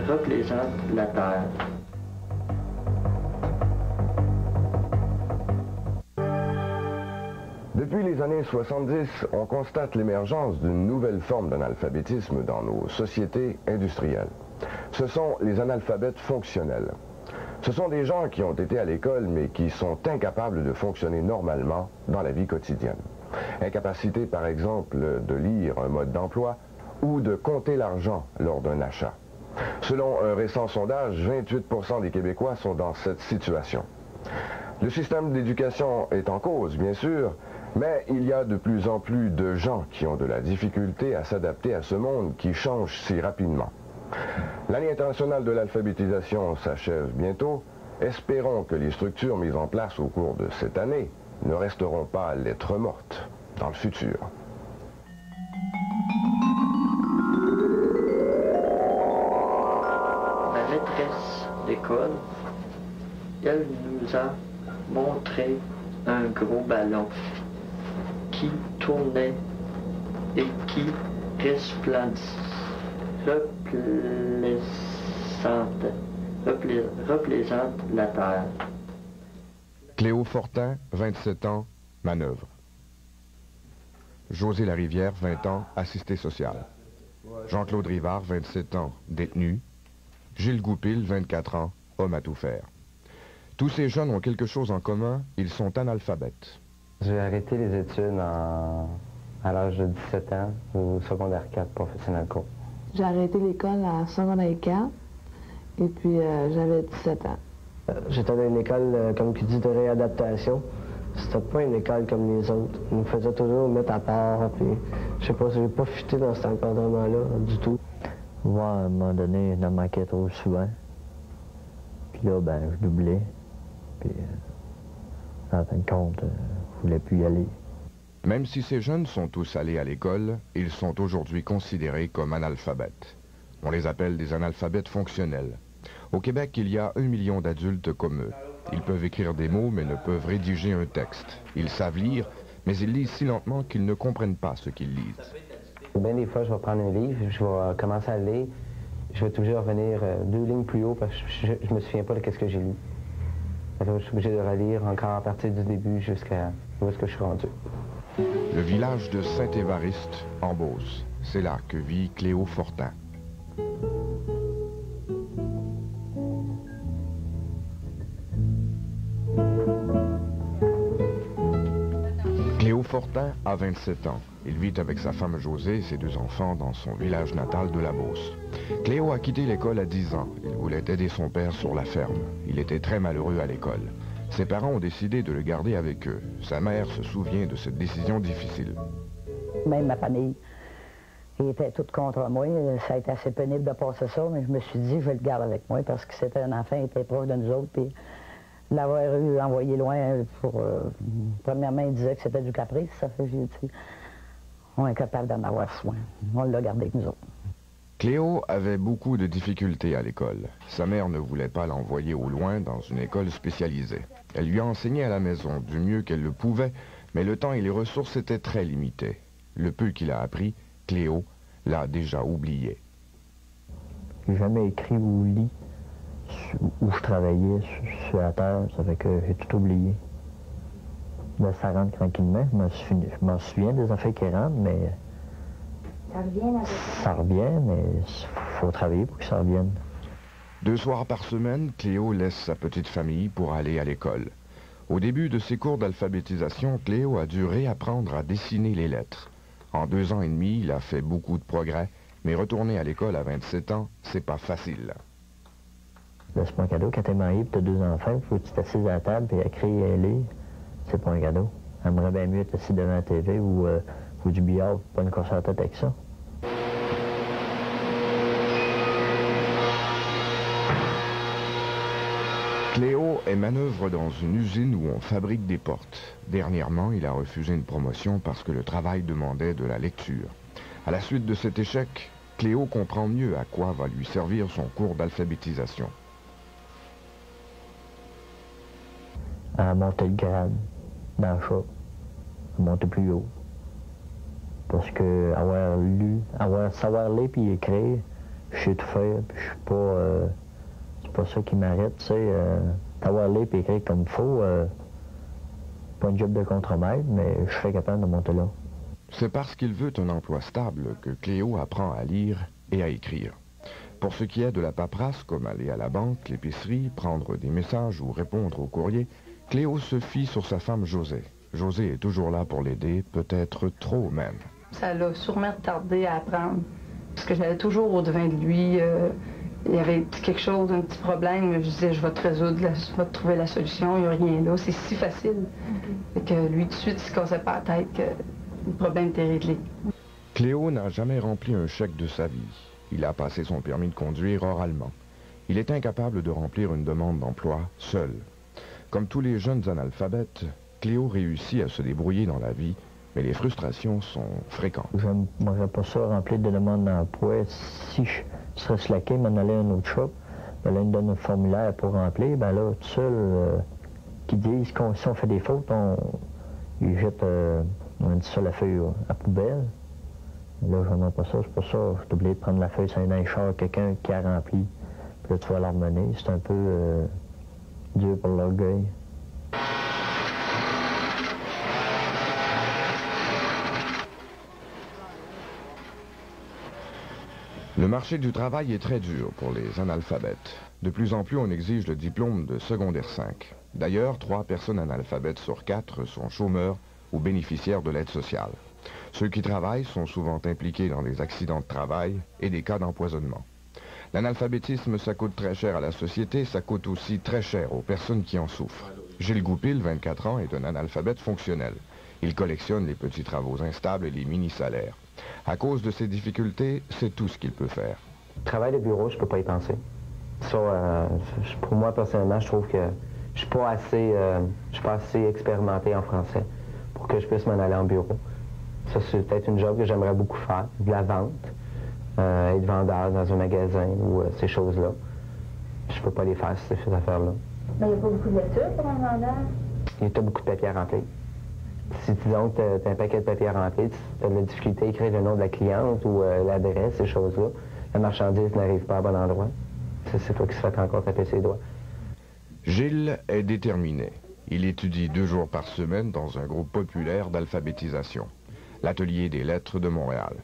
replaisante la terre. Depuis les années 70, on constate l'émergence d'une nouvelle forme d'analphabétisme dans nos sociétés industrielles. Ce sont les analphabètes fonctionnels. Ce sont des gens qui ont été à l'école mais qui sont incapables de fonctionner normalement dans la vie quotidienne. Incapacité par exemple de lire un mode d'emploi ou de compter l'argent lors d'un achat. Selon un récent sondage, 28% des Québécois sont dans cette situation. Le système d'éducation est en cause, bien sûr, mais il y a de plus en plus de gens qui ont de la difficulté à s'adapter à ce monde qui change si rapidement. L'année internationale de l'alphabétisation s'achève bientôt. Espérons que les structures mises en place au cours de cette année ne resteront pas lettres mortes dans le futur. Ma maîtresse d'école, elle nous a montré un gros ballon qui tournait et qui replaisante la terre. Cléo Fortin, 27 ans, manœuvre. José Larivière, 20 ans, assisté social. Jean-Claude Rivard, 27 ans, détenu. Gilles Goupil, 24 ans, homme à tout faire. Tous ces jeunes ont quelque chose en commun, ils sont analphabètes. J'ai arrêté les études à l'âge de 17 ans, au secondaire 4, professionnel court. J'ai arrêté l'école à secondaire 4, et puis j'avais 17 ans. J'étais dans une école, comme tu dis, de réadaptation. C'était pas une école comme les autres. Ils nous faisaient toujours mettre à part, puis je sais pas, j'ai pas fité dans cet encadrement-là du tout. Moi, à un moment donné, je me manquais trop souvent. Puis là, ben, je doublais. Puis, en fin de compte, je voulais plus y aller. Même si ces jeunes sont tous allés à l'école, ils sont aujourd'hui considérés comme analphabètes. On les appelle des analphabètes fonctionnels. Au Québec, il y a 1 million d'adultes comme eux. Ils peuvent écrire des mots, mais ne peuvent rédiger un texte. Ils savent lire, mais ils lisent si lentement qu'ils ne comprennent pas ce qu'ils lisent. Bien des fois, je vais prendre un livre, je vais commencer à lire, je vais toujours revenir 2 lignes plus haut parce que je me souviens pas de ce que j'ai lu. Alors, je suis obligé de relire encore à partir du début jusqu'à où est-ce que je suis rendu. Le village de Saint-Évariste, en Beauce. C'est là que vit Cléo Fortin. Cléo Fortin a 27 ans. Il vit avec sa femme Josée et ses 2 enfants dans son village natal de la Beauce. Cléo a quitté l'école à 10 ans. Il voulait aider son père sur la ferme. Il était très malheureux à l'école. Ses parents ont décidé de le garder avec eux. Sa mère se souvient de cette décision difficile. Même ma famille était toute contre moi. Ça a été assez pénible de passer ça, mais je me suis dit, je vais le garder avec moi parce que c'était un enfant, il était proche de nous autres. Puis l'avoir eu envoyé loin pour... premièrement, il disait que c'était du caprice. Ça fait que j'ai dit, on est capable d'en avoir soin. On l'a gardé avec nous autres. Cléo avait beaucoup de difficultés à l'école. Sa mère ne voulait pas l'envoyer au loin dans une école spécialisée. Elle lui a enseigné à la maison du mieux qu'elle le pouvait, mais le temps et les ressources étaient très limités. Le peu qu'il a appris, Cléo l'a déjà oublié. J'ai jamais écrit ou lu où je travaillais sur la terre, ça fait que j'ai tout oublié. Là, ça rentre tranquillement. Je m'en souviens des affaires qui rentrent, mais... Ça revient, mais il faut travailler pour que ça revienne. 2 soirs par semaine, Cléo laisse sa petite famille pour aller à l'école. Au début de ses cours d'alphabétisation, Cléo a dû réapprendre à dessiner les lettres. En 2 ans et demi, il a fait beaucoup de progrès, mais retourner à l'école à 27 ans, c'est pas facile. Là, c'est pas un cadeau. Quand t'es marié et t'as 2 enfants, il faut que tu t'assises à la table et écrire et lire. C'est pas un cadeau. J'aimerais bien mieux être assis devant la TV ou du billard, pas une course à la tête avec ça. Cléo est manœuvre dans une usine où on fabrique des portes. Dernièrement, il a refusé une promotion parce que le travail demandait de la lecture. À la suite de cet échec, Cléo comprend mieux à quoi va lui servir son cours d'alphabétisation. À monter le grade dans le chat, à monter plus haut. Parce que savoir lire puis écrire, je sais tout faire, puis je suis pas... c'est pas ça qui m'arrête, tu sais. Savoir lire puis écrire comme il faut, pas un job de contremaître, mais je serais capable de monter là. C'est parce qu'il veut un emploi stable que Cléo apprend à lire et à écrire. Pour ce qui est de la paperasse, comme aller à la banque, l'épicerie, prendre des messages ou répondre aux courriers, Cléo se fie sur sa femme José. José est toujours là pour l'aider, peut-être trop même. Ça l'a sûrement tardé à apprendre, parce que j'allais toujours au-devant de lui. Il y avait quelque chose, un petit problème, je disais, je vais te résoudre, je vais te trouver la solution, il n'y a rien là, c'est si facile. Et que lui, tout de suite, il se cassait pas la tête que le problème était réglé. Cléo n'a jamais rempli un chèque de sa vie. Il a passé son permis de conduire oralement. Il est incapable de remplir une demande d'emploi seul. Comme tous les jeunes analphabètes, Cléo réussit à se débrouiller dans la vie, mais les frustrations sont fréquentes. Je n'aimerais pas ça, remplir des demandes d'emploi. Si je serais slacké, m'en aller à un autre shop, ben là, il me donne un formulaire pour remplir, ben là, tout seul, qui disent que si on fait des fautes, ils jettent, on dit ça, la feuille à poubelle. Là, je n'aime pas ça, c'est pour ça, j'ai oublié de prendre la feuille sur un char, quelqu'un qui a rempli. Puis là, tu vas la remener, c'est un peu dur pour l'orgueil. Le marché du travail est très dur pour les analphabètes. De plus en plus, on exige le diplôme de secondaire 5. D'ailleurs, 3 personnes analphabètes sur 4 sont chômeurs ou bénéficiaires de l'aide sociale. Ceux qui travaillent sont souvent impliqués dans des accidents de travail et des cas d'empoisonnement. L'analphabétisme, ça coûte très cher à la société, ça coûte aussi très cher aux personnes qui en souffrent. Gilles Goupil, 24 ans, est un analphabète fonctionnel. Il collectionne les petits travaux instables et les mini-salaires. À cause de ses difficultés, c'est tout ce qu'il peut faire. Travail de bureau, je peux pas y penser. Ça, pour moi, personnellement, je trouve que je suis pas assez expérimenté en français pour que je puisse m'en aller en bureau. Ça, c'est peut-être une job que j'aimerais beaucoup faire, de la vente, être vendeur dans un magasin ou ces choses-là. Je peux pas les faire, ces affaires-là. Mais il n'y a pas beaucoup de lecture pour un vendeur? Il y a beaucoup de papiers à remplir. Si disons que tu as un paquet de papiers à remplir, tu as de la difficulté à écrire le nom de la cliente ou l'adresse, ces choses-là, la marchandise n'arrive pas à bon endroit. C'est toi qui se fait encore taper ses doigts. Gilles est déterminé. Il étudie 2 jours par semaine dans un groupe populaire d'alphabétisation, l'Atelier des lettres de Montréal.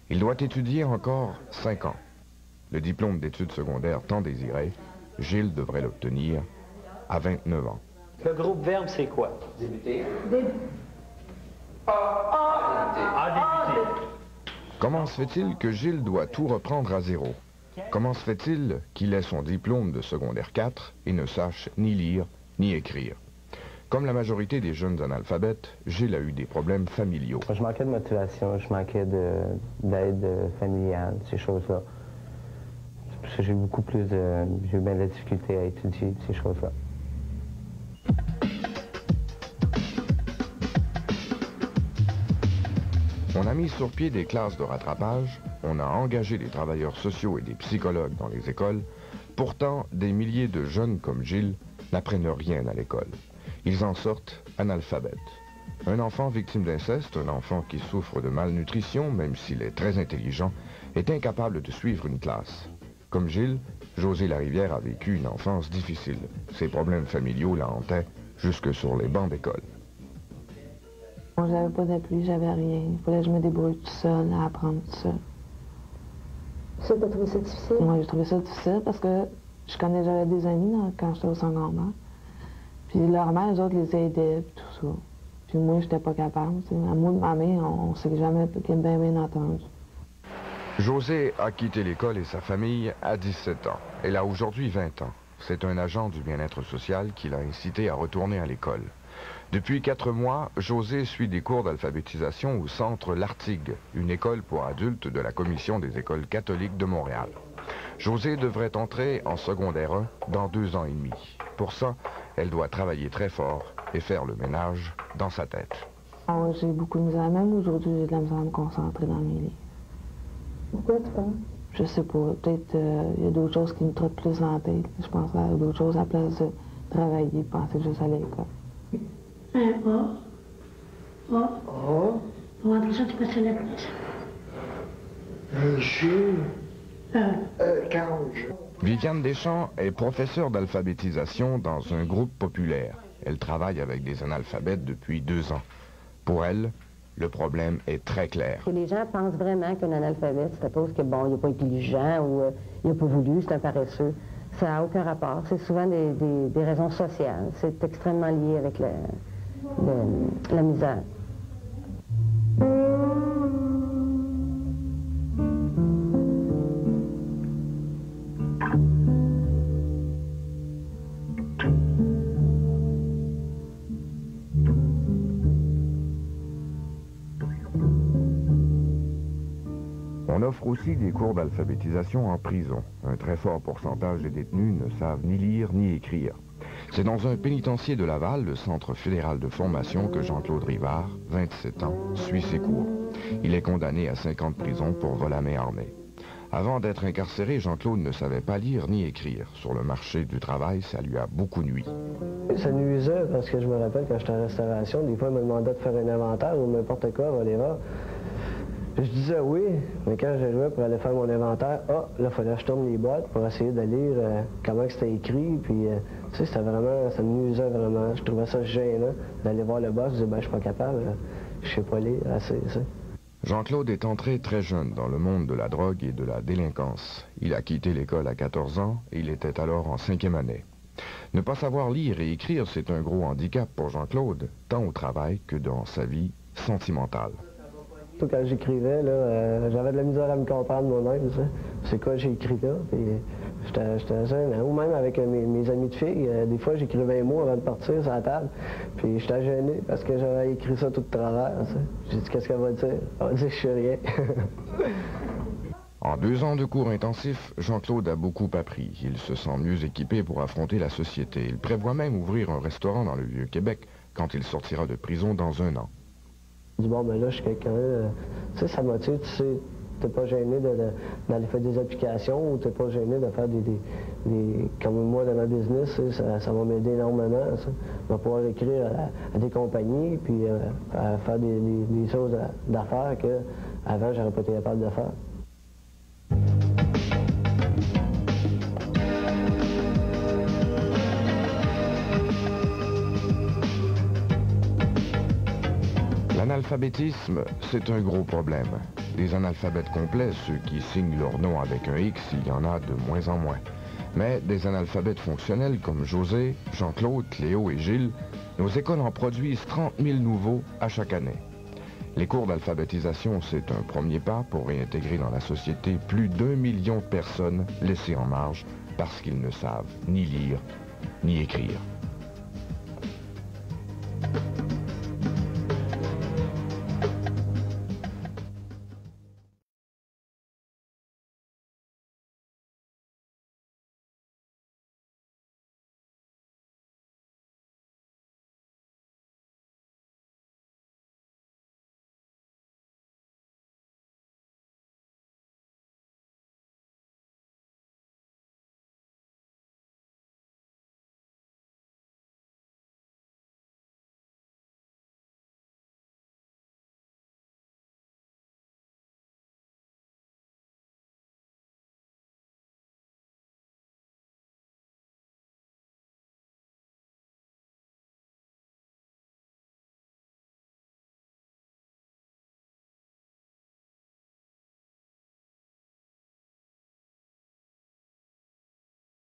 Il doit étudier encore 5 ans. Le diplôme d'études secondaires tant désiré, Gilles devrait l'obtenir à 29 ans. Le groupe verbe, c'est quoi? Débuter. Débuter. Comment se fait-il que Gilles doit tout reprendre à zéro? Comment se fait-il qu'il ait son diplôme de secondaire 4 et ne sache ni lire ni écrire? Comme la majorité des jeunes analphabètes, Gilles a eu des problèmes familiaux. Je manquais de motivation, je manquais d'aide familiale, ces choses-là. J'ai eu j'ai eu bien de la difficulté à étudier ces choses-là. On a mis sur pied des classes de rattrapage, on a engagé des travailleurs sociaux et des psychologues dans les écoles. Pourtant, des milliers de jeunes comme Gilles n'apprennent rien à l'école. Ils en sortent analphabètes. Un enfant victime d'inceste, un enfant qui souffre de malnutrition, même s'il est très intelligent, est incapable de suivre une classe. Comme Gilles, José Larivière a vécu une enfance difficile. Ses problèmes familiaux la hantaient jusque sur les bancs d'école. Moi, j'avais pas d'appui, j'avais rien. Il fallait que je me débrouille tout seul, à apprendre tout seul. Ça, t'as trouvé ça difficile? Moi, j'ai trouvé ça difficile parce que j'avais des amis quand j'étais au secondaire. Puis leur mère, les autres les aidaient, puis tout ça. Puis moi, j'étais pas capable. T'sais. Moi et ma mère, on s'est jamais bien entendu. José a quitté l'école et sa famille à 17 ans. Elle a aujourd'hui 20 ans. C'est un agent du bien-être social qui l'a incité à retourner à l'école. Depuis 4 mois, José suit des cours d'alphabétisation au centre L'Artigue, une école pour adultes de la Commission des écoles catholiques de Montréal. José devrait entrer en secondaire 1 dans 2 ans et demi. Pour ça, elle doit travailler très fort et faire le ménage dans sa tête. Oh, j'ai beaucoup de misère. Même aujourd'hui, j'ai de la misère à me concentrer dans mes livres. Pourquoi tu penses? Je sais pas. Peut-être il y a d'autres choses qui me trottent plus en tête. Je pense à d'autres choses à la place de travailler et penser juste à l'école. Un A. A. A. Ouais, après ça, tu passes à la classe. Viviane Deschamps est professeure d'alphabétisation dans un groupe populaire. Elle travaille avec des analphabètes depuis 2 ans. Pour elle, le problème est très clair. Les gens pensent vraiment qu'un analphabète, c'est à cause que, bon, il n'est pas intelligent ou il n'a pas voulu, c'est un paresseux. Ça n'a aucun rapport. C'est souvent des raisons sociales. C'est extrêmement lié avec la misère. On offre aussi des cours d'alphabétisation en prison. Un très fort pourcentage des détenus ne savent ni lire ni écrire. C'est dans un pénitencier de Laval, le Centre fédéral de formation, que Jean-Claude Rivard, 27 ans, suit ses cours. Il est condamné à 5 ans de prison pour vol à main armée. Avant d'être incarcéré, Jean-Claude ne savait pas lire ni écrire. Sur le marché du travail, ça lui a beaucoup nui. Ça nuisait parce que je me rappelle quand j'étais en restauration, des fois, il me demandait de faire un inventaire ou n'importe quoi, Valera. Je disais oui, mais quand je jouais pour aller faire mon inventaire, là, il fallait que je tourne les boîtes pour essayer de lire comment c'était écrit, puis, tu sais, c'était vraiment, ça me nuisait vraiment. Je trouvais ça gênant d'aller voir le boss, je disais, ben, je suis pas capable, je sais pas lire assez, tu sais. Jean-Claude est entré très jeune dans le monde de la drogue et de la délinquance. Il a quitté l'école à 14 ans et il était alors en 5e année. Ne pas savoir lire et écrire, c'est un gros handicap pour Jean-Claude, tant au travail que dans sa vie sentimentale. Surtout quand j'écrivais, j'avais de la misère à me comprendre moi-même, tu sais. C'est quoi j'ai écrit là, puis j'étais gêné. Ou même avec mes amis de filles, des fois j'écrivais un mot avant de partir sur la table, puis j'étais gêné parce que j'avais écrit ça tout de travers, tu sais. J'ai dit, qu'est-ce qu'elle va dire? Elle va dire que je sais rien. En 2 ans de cours intensifs, Jean-Claude a beaucoup appris. Il se sent mieux équipé pour affronter la société. Il prévoit même ouvrir un restaurant dans le Vieux-Québec quand il sortira de prison dans 1 an. Je dis, bon, ben là, je suis quelqu'un, tu sais, ça motive, tu sais, t'es pas gêné d'aller faire des applications ou t'es pas gêné de faire comme moi dans ma business, ça va m'aider énormément, ça. Je vais pouvoir écrire à des compagnies, puis à faire des choses d'affaires qu'avant, j'aurais pas été capable de faire. L'analphabétisme, c'est un gros problème. Les analphabètes complets, ceux qui signent leur nom avec un X, il y en a de moins en moins. Mais des analphabètes fonctionnels comme José, Jean-Claude, Cléo et Gilles, nos écoles en produisent 30 000 nouveaux à chaque année. Les cours d'alphabétisation, c'est un premier pas pour réintégrer dans la société plus d'1 million de personnes laissées en marge parce qu'ils ne savent ni lire ni écrire.